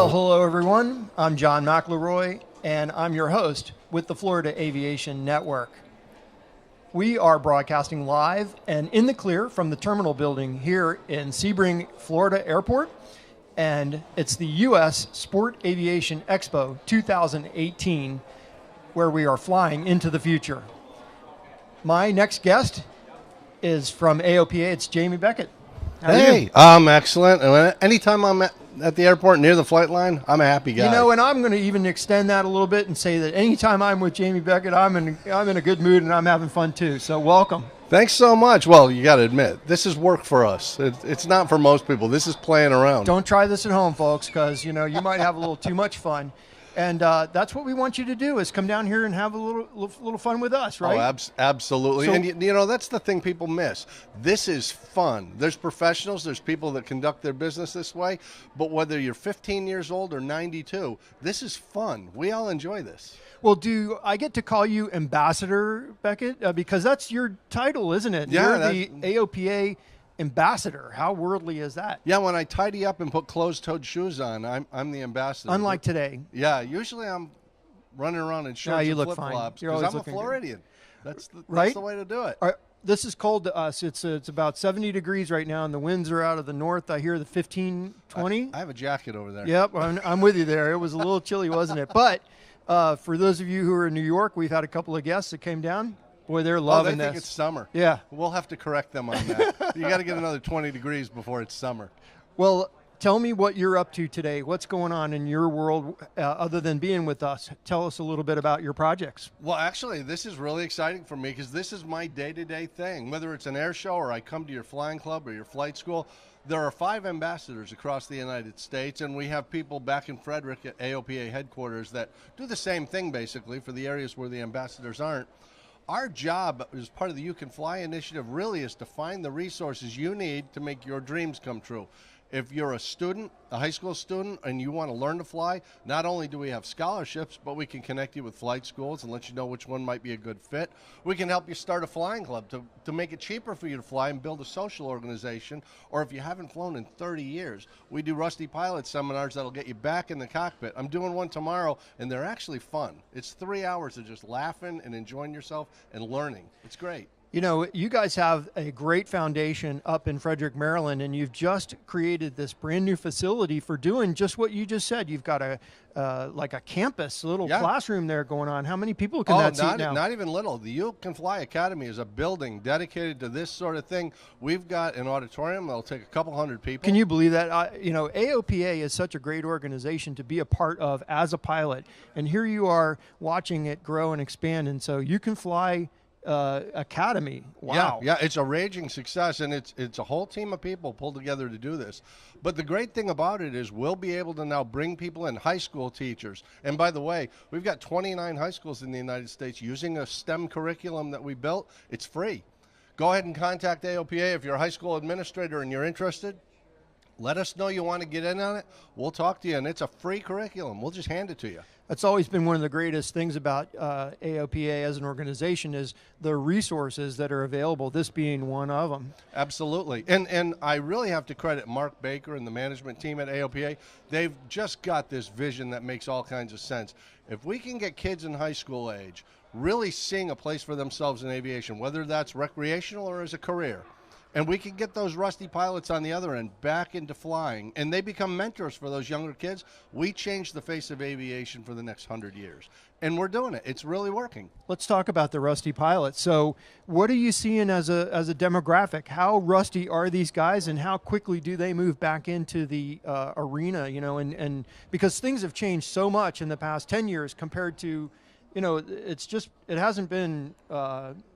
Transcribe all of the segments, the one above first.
Well, hello everyone. I'm John McElroy, and I'm your host with the Florida Aviation Network. We are broadcasting live and in the clear from the terminal building here in Sebring, Florida Airport, and it's the U.S. Sport Aviation Expo 2018, where we are flying into the future. My next guest is from AOPA. It's Jamie Beckett. How are Hey, you? I'm excellent. And anytime I'm at the airport near the flight line, I'm a happy guy. You know, and I'm going to even extend that a little bit and say that anytime I'm with Jamie Beckett, I'm in a good mood and I'm having fun too. So welcome. Thanks so much. Well, you got to admit, this is work for us. It's not for most people. This is playing around. Don't try this at home, folks, because you might have a little too much fun. And that's what we want you to do, is come down here and have a little fun with us, right? Oh, absolutely. So, and that's the thing people miss. This is fun. There's professionals. There's people that conduct their business this way. But whether you're 15 years old or 92, this is fun. We all enjoy this. well, do I get to call you Ambassador Beckett? Because that's your title, isn't it? Yeah, You're the AOPA Ambassador. How worldly is that? Yeah, when I tidy up and put closed-toed shoes on, I'm the ambassador. Unlike today. Yeah, usually I'm running around in shorts you and look fine. flip-flops You're because always I'm a looking good. Floridian. That's Right? the way to do it. This is cold to us. It's about 70 degrees right now, and the winds are out of the north. I hear the 15, 20. I have a jacket over there. Yep, I'm with you there. It was a little chilly, wasn't it? But for those of you who are in New York, we've had a couple of guests that came down. Boy, they're loving they think this. it's summer. Yeah. We'll have to correct them on that. You got to get another 20 degrees before it's summer. Well, tell me what you're up to today. What's going on in your world other than being with us? Tell us a little bit about your projects. Well, actually, this is really exciting for me because this is my day-to-day thing. Whether it's an air show or I come to your flying club or your flight school, there are 5 ambassadors across the United States, and we have people back in Frederick at AOPA headquarters that do the same thing, basically, for the areas where the ambassadors aren't. Our job as part of the You Can Fly initiative really is to find the resources you need to make your dreams come true. If you're a student, a high school student, and you want to learn to fly, not only do we have scholarships, but we can connect you with flight schools and let you know which one might be a good fit. We can help you start a flying club to make it cheaper for you to fly and build a social organization. Or if you haven't flown in 30 years, we do Rusty Pilot seminars that'll get you back in the cockpit. I'm doing one tomorrow, and they're actually fun. It's 3 hours of just laughing and enjoying yourself and learning. It's great. You know, you guys have a great foundation up in Frederick, Maryland, and you've just created this brand new facility for doing just what you just said. You've got like a campus, a little classroom there going on. How many people can that seat now? Not even little. The You Can Fly Academy is a building dedicated to this sort of thing. We've got an auditorium that'll take a couple hundred people. Can you believe that? AOPA is such a great organization to be a part of as a pilot, and here you are watching it grow and expand. And so You Can Fly Academy. Wow. Yeah, it's a raging success, and it's a whole team of people pulled together to do this. But the great thing about it is we'll be able to now bring people in, high school teachers. And by the way, we've got 29 high schools in the United States using a STEM curriculum that we built. It's free. Go ahead and contact AOPA if you're a high school administrator and you're interested. Let us know you want to get in on it. We'll talk to you, and it's a free curriculum. We'll just hand it to you. That's always been one of the greatest things about AOPA as an organization is the resources that are available, this being one of them. Absolutely. And I really have to credit Mark Baker and the management team at AOPA. They've just got this vision that makes all kinds of sense. If we can get kids in high school age really seeing a place for themselves in aviation, whether that's recreational or as a career, and we can get those rusty pilots on the other end back into flying, and they become mentors for those younger kids, we change the face of aviation for the next 100 years. And we're doing it. It's really working. Let's talk about the rusty pilots. So what are you seeing as a demographic? How rusty are these guys, and how quickly do they move back into the arena, and because things have changed so much in the past 10 years compared to it hasn't been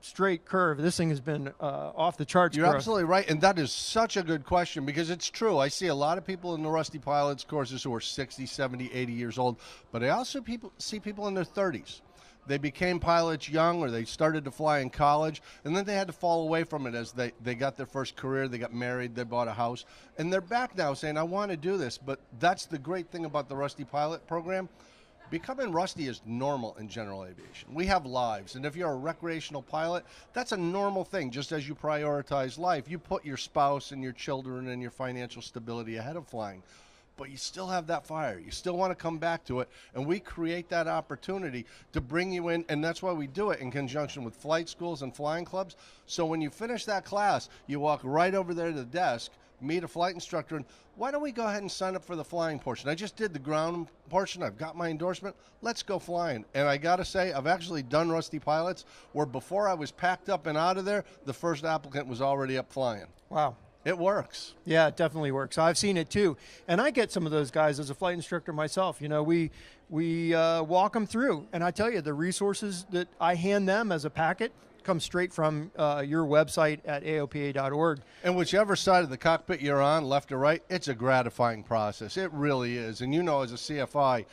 straight curve. This thing has been off the charts. You're absolutely right, and that is such a good question because it's true. I see a lot of people in the Rusty Pilots courses who are 60, 70, 80 years old, but I also see people in their 30s. They became pilots young, or they started to fly in college, and then they had to fall away from it as they got their first career, they got married, they bought a house, and they're back now saying, I want to do this. But that's the great thing about the Rusty Pilot program. Becoming rusty is normal in general aviation. We have lives, and if you're a recreational pilot, that's a normal thing. Just as you prioritize life, you put your spouse and your children and your financial stability ahead of flying. but you still have that fire. You still want to come back to it, and we create that opportunity to bring you in, and that's why we do it in conjunction with flight schools and flying clubs. So when you finish that class, you walk right over there to the desk, meet a flight instructor, and why don't we go ahead and sign up for the flying portion? I just did the ground portion. I've got my endorsement. Let's go flying. And I got to say, I've actually done Rusty Pilots where before I was packed up and out of there, the first applicant was already up flying. Wow. It works. Yeah, it definitely works. I've seen it too. And I get some of those guys as a flight instructor myself. You know, we walk them through. And I tell you, the resources that I hand them as a packet come straight from your website at AOPA.org. And whichever side of the cockpit you're on, left or right, it's a gratifying process. It really is. And you know, as a CFI,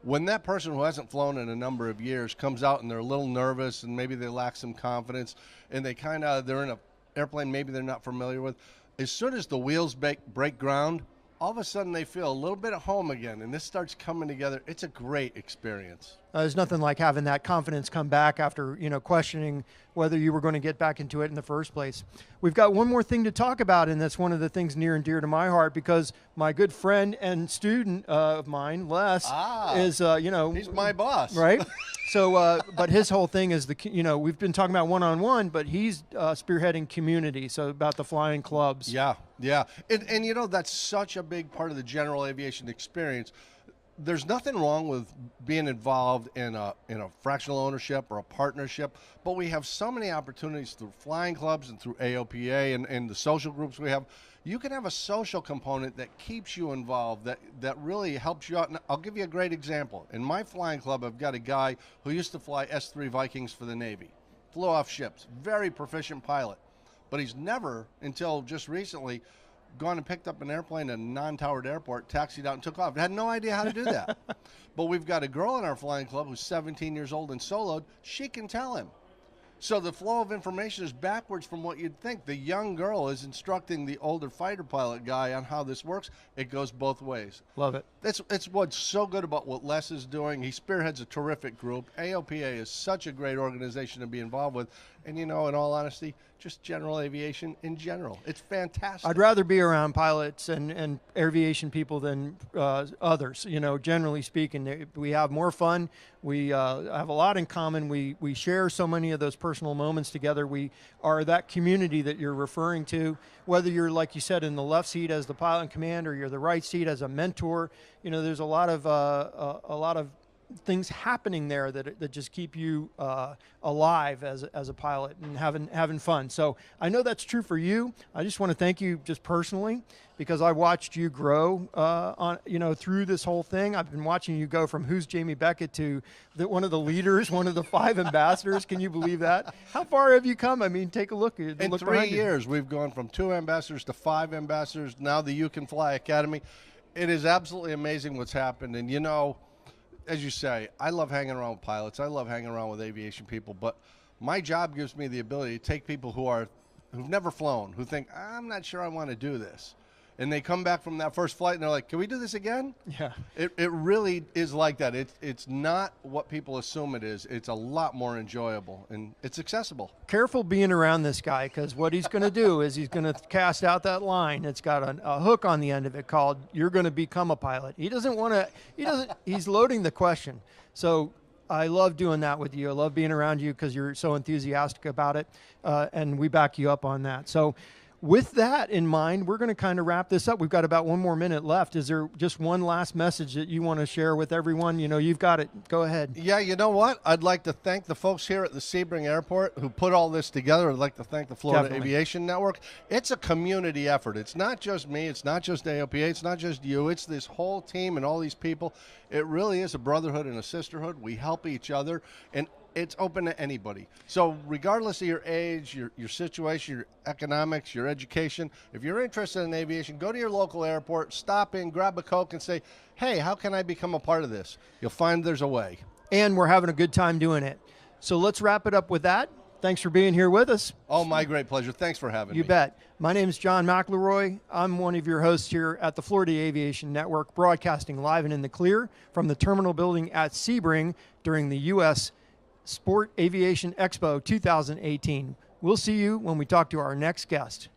when that person who hasn't flown in a number of years comes out and they're a little nervous and maybe they lack some confidence and they're in an airplane maybe they're not familiar with, as soon as the wheels break ground, all of a sudden they feel a little bit at home again, and this starts coming together. It's a great experience. There's nothing like having that confidence come back after, you know, questioning whether you were going to get back into it in the first place. We've got one more thing to talk about, and that's one of the things near and dear to my heart because my good friend and student of mine, Les, is, you know. He's my boss. Right? So, but his whole thing is, we've been talking about one-on-one, but he's spearheading community, so about the flying clubs. Yeah, yeah. And you know, that's such a big part of the general aviation experience. There's nothing wrong with being involved in a fractional ownership or a partnership, but we have so many opportunities through flying clubs and through AOPA and the social groups we have. You can have a social component that keeps you involved, that really helps you out. And I'll give you a great example. In my flying club, I've got a guy who used to fly S-3 Vikings for the Navy, flew off ships, very proficient pilot, but he's never, until just recently, gone and picked up an airplane at a non-towered airport, taxied out and took off. Had no idea how to do that. But we've got a girl in our flying club who's 17 years old and soloed. She can tell him. So the flow of information is backwards from what you'd think. The young girl is instructing the older fighter pilot guy on how this works. It goes both ways. Love it. It's what's so good about what Les is doing. He spearheads a terrific group. AOPA is such a great organization to be involved with. And, you know, in all honesty, just general aviation in general. It's fantastic. I'd rather be around pilots and aviation people than others. You know, generally speaking, we have more fun. We have a lot in common. We share so many of those personal moments together. We are that community that you're referring to, whether you're, like you said, in the left seat as the pilot in command or you're the right seat as a mentor. You know, there's a lot of things happening there that just keep you alive as a pilot and having fun. So I know that's true for you. I just want to thank you just personally because I watched you grow through this whole thing. I've been watching you go from who's Jamie Beckett to one of the leaders, one of the 5 ambassadors. Can you believe that? How far have you come? I mean, take a look. In 3 years, we've gone from 2 ambassadors to 5 ambassadors. Now the You Can Fly Academy. It is absolutely amazing what's happened. And, you know, as you say, I love hanging around with pilots. I love hanging around with aviation people. But my job gives me the ability to take people who've never flown, who think, I'm not sure I want to do this. And they come back from that first flight and they're like, can we do this again? Yeah. It really is like that. It's not what people assume it is. It's a lot more enjoyable and it's accessible. Careful being around this guy because what he's going to do is he's going to cast out that line. It's got a hook on the end of it called, you're going to become a pilot. He's loading the question. So I love doing that with you. I love being around you because you're so enthusiastic about it. And we back you up on that. So with that in mind, we're going to kind of wrap this up. We've got about 1 more minute left. Is there just one last message that you want to share with everyone? You know, you've got it. Go ahead. Yeah, you know what? I'd like to thank the folks here at the Sebring Airport who put all this together. I'd like to thank the Florida Aviation Network. It's a community effort. It's not just me. It's not just AOPA. It's not just you. It's this whole team and all these people. It really is a brotherhood and a sisterhood. We help each other, and it's open to anybody. So regardless of your age, your situation, your economics, your education, if you're interested in aviation, go to your local airport, stop in, grab a Coke, and say, hey, how can I become a part of this? You'll find there's a way. And we're having a good time doing it. So let's wrap it up with that. Thanks for being here with us. Oh, my great pleasure. Thanks for having me. You bet. My name is John McElroy. I'm one of your hosts here at the Florida Aviation Network, broadcasting live and in the clear from the terminal building at Sebring during the U.S. Sport Aviation Expo 2018. We'll see you when we talk to our next guest.